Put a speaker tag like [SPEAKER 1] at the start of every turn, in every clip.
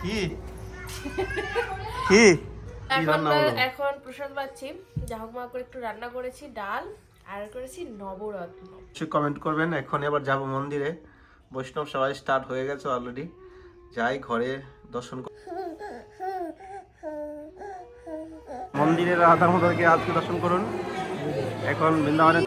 [SPEAKER 1] কি কি
[SPEAKER 2] এখন প্রসাদ পাচ্ছি। যা হোক মা করে একটু রান্না করেছি, ডাল আর করেছি নবরত্ন।
[SPEAKER 1] কমেন্ট করবেন। এখন এবার যাব মন্দিরে। বৈষ্ণব সবাই স্টার্ট হয়ে গেছে অলরেডি। যাই ঘরে দর্শন মন্দিরের রাধা মাধবকে আজকে দর্শন করুন। এখন বৃন্দাবনে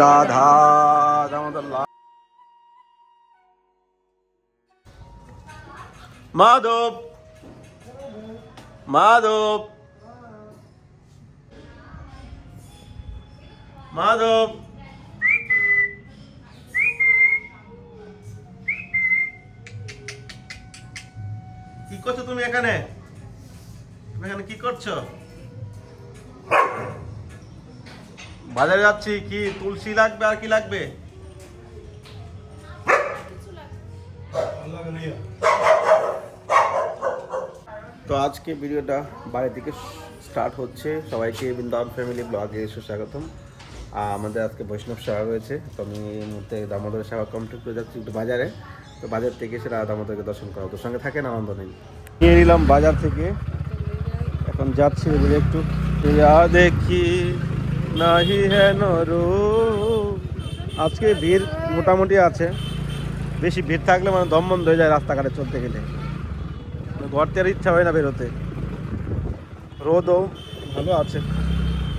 [SPEAKER 1] রাধা দামোদর মাধব মাধব মাধব কি করছো তুমি এখানে? তুমি এখানে কি করছো? বাজারে যাচ্ছি। কি তুলসী লাগবে আর কি লাগবে? তো আজকে ভিডিওটা বাড়ি থেকে স্টার্ট হচ্ছে। সবাইকে বৃন্দাবন ফ্যামিলি ব্লগে সুস্বাগতম। আমাদের আজকে বৈষ্ণব সেবা রয়েছে। তো আমি এই মুহূর্তে দামোদরের সেবা কমপ্লিট করে যাচ্ছি একটু বাজারে। তো বাজার থেকে এসে দামোদরকে দর্শন করা, তোর সঙ্গে থাকেন, আনন্দ নেই। নিয়ে নিলাম বাজার থেকে, এখন যাচ্ছি একটু। দেখি নাহি হেন রূপ। আজকে ভিড় মোটামুটি আছে। বেশি ভিড় থাকলে মানে দম বন্ধ হয়ে যায় রাস্তাঘাটে চলতে গেলে। ঘর থেকে ইচ্ছা হয় না বেরোতে। রোদও ভালো আছে,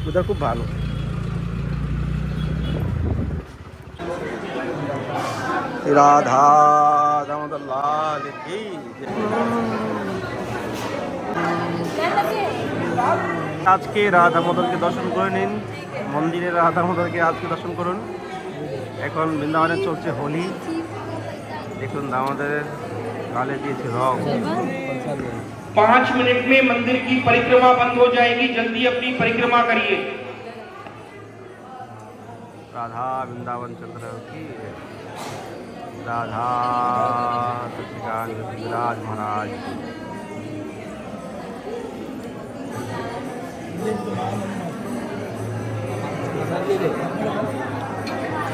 [SPEAKER 1] ওটা খুব ভালো। রাধা দামোদর লাল কি। আজকে রাধা মাধবকে দর্শন করে নিন। মন্দিরে রাধা মাধবকে আজকে দর্শন করুন। এখন বৃন্দাবনে চলছে হোলি। দেখুন দামোদরের গালে দিয়েছে রং।
[SPEAKER 3] 5 मिनट में मंदिर की परिक्रमा बंद हो जाएगी, जल्दी अपनी परिक्रमा करिए।
[SPEAKER 1] राधा वृंदावन चंद्र की राधा सच्चिदानंद विराज महाराज।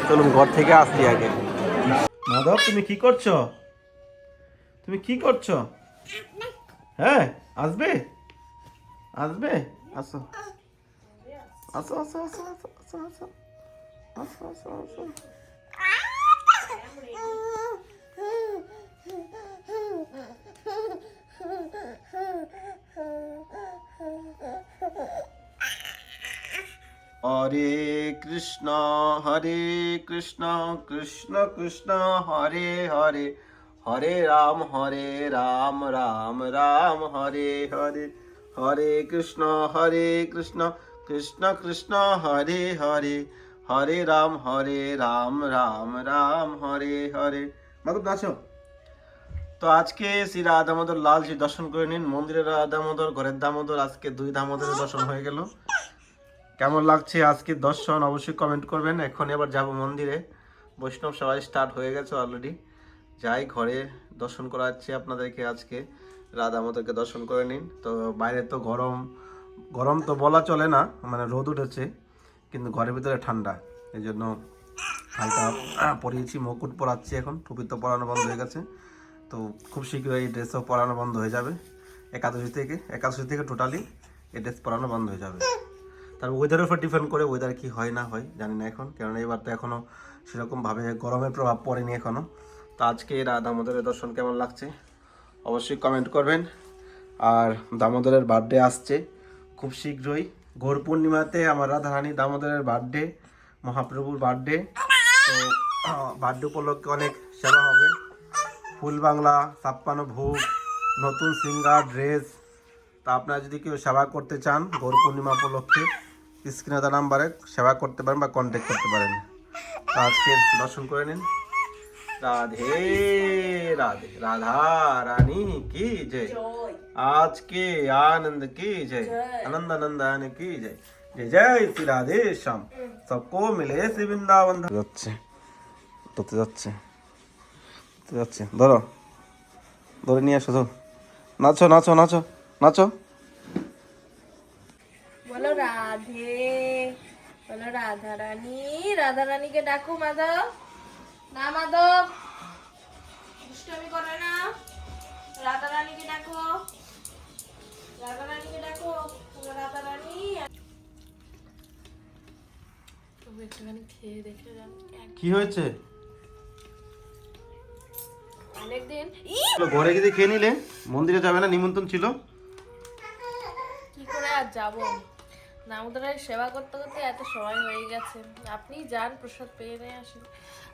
[SPEAKER 1] চলুন ঘর থেকে আসছি আগে। মাধব তুমি কি করছো? তুমি কি করছো? হ্যাঁ আসবে আসবে। আসো আসো আসো আসো আসো আসো আসো আসো আসো আসো। হরে কৃষ্ণ কৃষ্ণ কৃষ্ণ হরে হরে, হরে রাম রাম রাম হরে হরে। হরে কৃষ্ণ কৃষ্ণ কৃষ্ণ হরে হরে, হরে রাম রাম রাম হরে হরে। মাধব নাচো। তো আজকে শ্রী রাধা দামোদর লালজি দর্শন করে নিন। মন্দিরের রাধা দামোদর, ঘরের দামোদর, আজকে দুই দামোদরের দর্শন হয়ে গেল। কেমন লাগছে আজকে দর্শন অবশ্যই কমেন্ট করবেন। এখন এবার যাব মন্দিরে। বৈষ্ণব সবাই স্টার্ট হয়ে গেছে অলরেডি। যাই ঘরে দর্শন করাচ্ছি আপনাদেরকে। আজকে রাধা মাধবকে দর্শন করে নিন। তো বাইরে তো গরম, গরম তো বলা চলে না, মানে রোদ উঠেছে, কিন্তু ঘরের ভিতরে ঠান্ডা। এই জন্য হালকা পরিয়েছি, মুকুট পরাচ্ছি এখন। টুপি তো পরানো বন্ধ হয়ে গেছে। তো খুব শীঘ্রই এই ড্রেসও পরানো বন্ধ হয়ে যাবে। একাদশী থেকে টোটালি এই ড্রেস পরানো বন্ধ হয়ে যাবে। তার ওয়েদারের উপর ডিপেন্ড করে, ওয়েদার কি হয় না হয় জানি না এখন, কারণ এবার তো এখনও সেরকমভাবে গরমের প্রভাব পড়েনি এখনও। তো আজকে রাধা দামোদরের দর্শন কেমন লাগছে অবশ্যই কমেন্ট করবেন। আর দামোদরের বার্থডে আসছে খুব শীঘ্রই। ঘোর পূর্ণিমাতে আমার রাধারানী দামোদরের বার্থডে, মহাপ্রভুর বার্থডে। তো বার্থডে উপলক্ষে অনেক সেবা হবে। ফুল বাংলা, 56 ভোগ, নতুন সিঙ্গার, ড্রেস। তা আপনারা যদি কেউ সেবা করতে চান গৌর পূর্ণিমা উপলক্ষে, স্ক্রিনে দেওয়া নাম্বারে সেবা করতে পারেন বা কন্ট্যাক্ট করতে পারেন। তো আজকে দর্শন করে নিন। রাধে রাধে, রাধা রানী কি জয়। আজকে আনন্দ কি জয়, আনন্দ নন্দন কি জয়। जय जय श्री राधे श्याम, सबको मिले श्री वृंदावन। যাচ্ছে তোতে যাচ্ছে যাচ্ছে। ধরো ধরে নিয়ে আসো। নাচো নাচো নাচো নাচো।
[SPEAKER 2] বলো রাধে, বলো রাধা রানী। রাধা রানীকে ডাকো মাধব। না মাধব, দুষ্টামি করে না। রাধা রানীকে ডাকো, রাধা রানীকে ডাকো, রাধা রানী। তবে একটুখানি খেয়ে দেখে যান।
[SPEAKER 1] কি হয়েছে?
[SPEAKER 2] অনেকদিন
[SPEAKER 1] ঘরে গিয়ে খেয়ে নিলে, মন্দিরে যাবে না, নিমন্ত্রণ ছিল।
[SPEAKER 2] কি করে আর যাবো, নামোদরের সেবা করতে করতে এত সময় হয়ে গেছে। আপনি যান, প্রসাদ পেয়ে নিয়ে আসেন।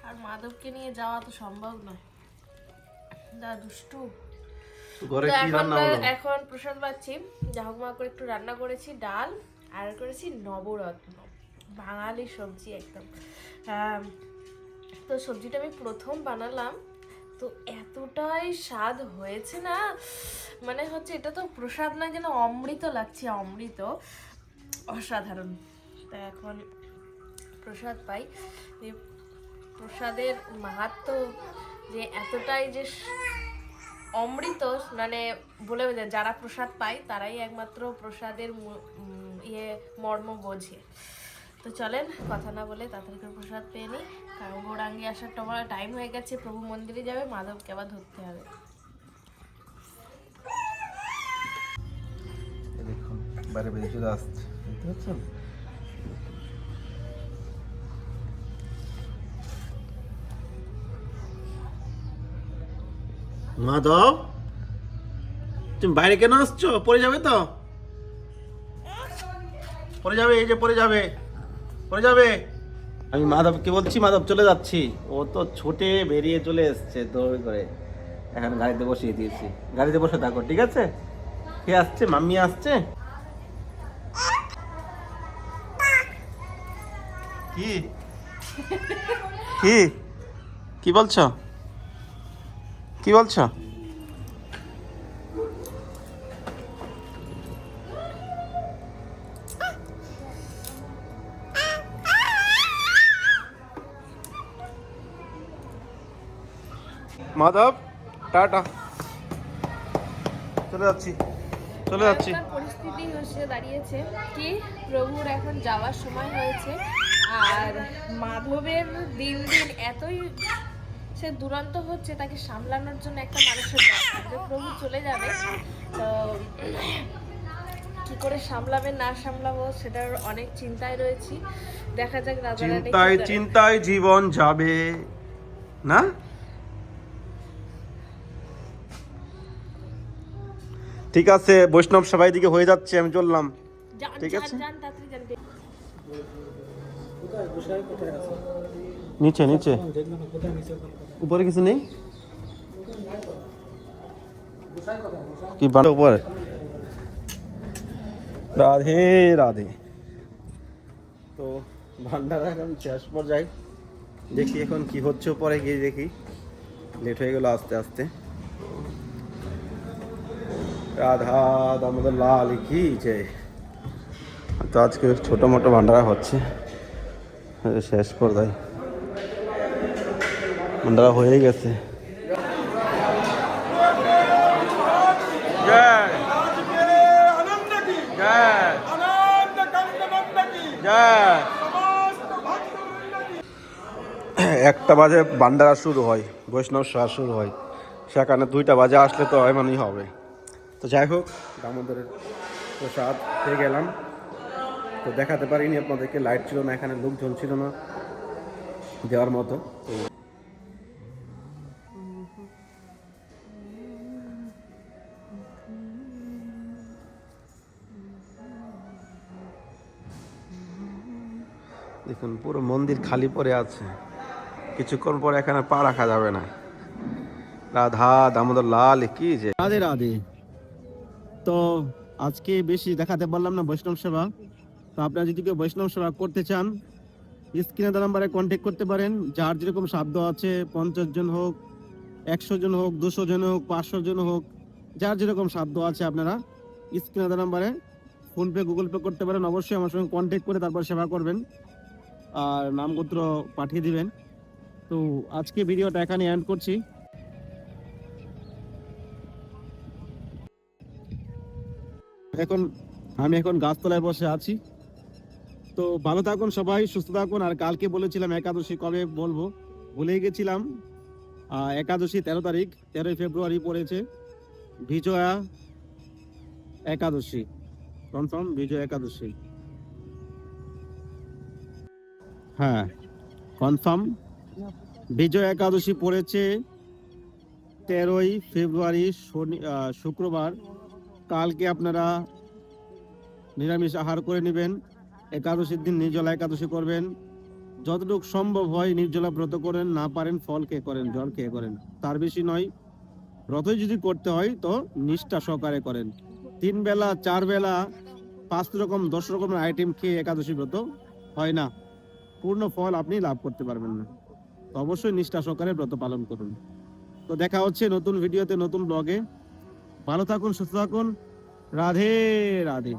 [SPEAKER 2] আর মাধবকে নিয়ে যাওয়া তো সম্ভব নয়, দা দুষ্টু।
[SPEAKER 1] ঘরে
[SPEAKER 2] তো
[SPEAKER 1] কি রান্না হলো?
[SPEAKER 2] এখন প্রসাদ পাচ্ছি, যা হোক মা করে একটু রান্না করেছি, ডাল আর করেছি নবরত্ন, বাঙালি সবজি একদম। তো সবজিটা আমি প্রথম বানালাম, তো এতটাই স্বাদ হয়েছে না, মানে হচ্ছে এটা তো প্রসাদ না, যেন অমৃত লাগছে, অমৃত, অসাধারণ। তা এখন প্রসাদ পাই, এই প্রসাদের মাহাত্ম্য যে এতটাই যে অমৃত, মানে বলে বোঝায়, যারা প্রসাদ পায় তারাই একমাত্র প্রসাদের মর্ম বোঝে। তো চলেন কথা না বলে তাড়াতাড়ি করে প্রসাদ পেয়ে নিই, কারণ গৌরাঙ্গি আসার টাইম হয়ে গেছে, প্রভু মন্দিরে যাবে, মাধবকে আবার ধরতে হবে।
[SPEAKER 1] দেখুন বাইরে বেরিয়ে চলে আসছে, দেখতে পাচ্ছেন? মাধব, তুমি বাইরে কেন আসছো? পড়ে যাবে তো, পড়ে যাবে, এই যে পড়ে যাবে, পড়ে যাবে। আমি মাধবকে বলছি, মাধব চলে যাচ্ছি, ও তো ছুটে বেরিয়ে চলে এসছে দৌড় করে। এখন গাড়িতে বসিয়ে দিয়েছি, গাড়িতে বসে থাকো, ঠিক আছে? কে আসছে? মাম্মি আসছে। কি কি কি বলছো? কি বলছো? মাধব টাটা, চলে যাচ্ছি, চলে যাচ্ছি।
[SPEAKER 2] এখনকার পরিস্থিতি হচ্ছে দাঁড়িয়েছে কি, প্রভুর এখন যাওয়ার সময় হয়েছে, আর মাধবের দিন দিন এতই সে দুরন্ত হচ্ছে, তাকে সামলানোর জন্য একটা মানুষের দরকার। যে প্রভু চলে যাবে, তো কি করে সামলাবে না সামলাবো সেটার অনেক চিন্তায় রয়েছি। দেখা যাক রাজা রানী কি
[SPEAKER 1] চিন্তায়
[SPEAKER 2] করে।
[SPEAKER 1] চিন্তায় জীবন যাবে না। ঠিক আছে, বৈষ্ণব সবাই দিকে হয়ে যাচ্ছে, আমি চললাম।
[SPEAKER 2] যান,
[SPEAKER 1] ঠিক
[SPEAKER 2] যান,
[SPEAKER 1] আছে।
[SPEAKER 2] যান, তাড়াতাড়ি যান।
[SPEAKER 1] নিচে নিচে, উপরে কিছু নেই কি? উপরে। রাধে রাধে। তো ভান্ডারা এখন শেষ পর্যায়ে, দেখি এখন কি হচ্ছে, পরে গিয়ে দেখি। লেট হয়ে গেল আস্তে আস্তে। রাধা দামোদর লাল কি জয়। তো আজকে ছোট মোটো ভান্ডারা হচ্ছে, শেষ পর্যায়ে ভান্ডারা হয়ে গেছে। জয় জয় জয়। 1টা বাজে ভান্ডারা শুরু হয়, বৈষ্ণব সেবা শুরু হয়, সেখানে 2টা বাজে আসলে তো এমনই হবে। তো যাই হোক, দামোদরের প্রসাদ পেয়ে গেলাম। তো দেখাতে পারিনি আপনাদেরকে, লাইট ছিল না, এখানে লোকজন ছিল না দেওয়ার মতো। তো দেখুন পুরো মন্দির খালি পড়ে আছে, কিছুক্ষণ পরে এখানে পা রাখা যাবে না। রাধা দামোদর লাল কি যে। রাধে রাধে। তো আজকে বেশি দেখাতে পারলাম না বৈষ্ণব সেবা। তো আপনারা যদি কেউ বৈষ্ণব সেবা করতে চান, স্ক্রিনে দেওয়া নাম্বারে কন্ট্যাক্ট করতে পারেন। যার যেরকম সাধ্য আছে, 50 জন হোক, 100 জন হোক, 200 জন হোক, 500 জন হোক, যার যেরকম সাধ্য আছে আপনারা স্ক্রিনে দেওয়া নাম্বারে ফোনপে, গুগল পে করতে পারেন। অবশ্যই আমার সঙ্গে কন্ট্যাক্ট করে তারপর সেবা করবেন আর নামগোত্র পাঠিয়ে দিবেন। তো আজকে ভিডিওটা এখানে এন্ড করছি। আমি এখন গাছতলায় বসে আছি। তো ভালো থাকুন সবাই, সুস্থ থাকুন। আর কালকে বলেছিলাম একাদশী কবে বলবো, ভুলেই গেছিলাম।
[SPEAKER 4] একাদশী 13 তারিখ 13 ফেব্রুয়ারি পড়েছে বিজয়া একাদশী। কনফার্ম বিজয়া একাদশী, হ্যাঁ কনফার্ম বিজয়া একাদশী পড়েছে 13ই ফেব্রুয়ারি শুক্রবার। কালকে আপনারা নিরামিষ আহার করে নেবেন। একাদশীর দিন নির্জলা একাদশী করবেন। যতটুকু সম্ভব হয় নির্জলা ব্রত করেন, না পারেন ফল খেয়ে করেন, জল খেয়ে করেন, তার বেশি নয়। ব্রতই যদি করতে হয় তো নিষ্ঠা সহকারে করেন। 3 বেলা 4 বেলা 5 রকম 10 রকমের আইটেম খেয়ে একাদশী ব্রত হয় না, পূর্ণ ফল আপনি লাভ করতে পারবেন না। তো অবশ্যই নিষ্ঠা সহকারে ব্রত পালন করুন। তো দেখা হচ্ছে নতুন ভিডিওতে, নতুন ব্লগে। ভালো থাকুন, সুস্থ থাকুন। রাধে রাধে।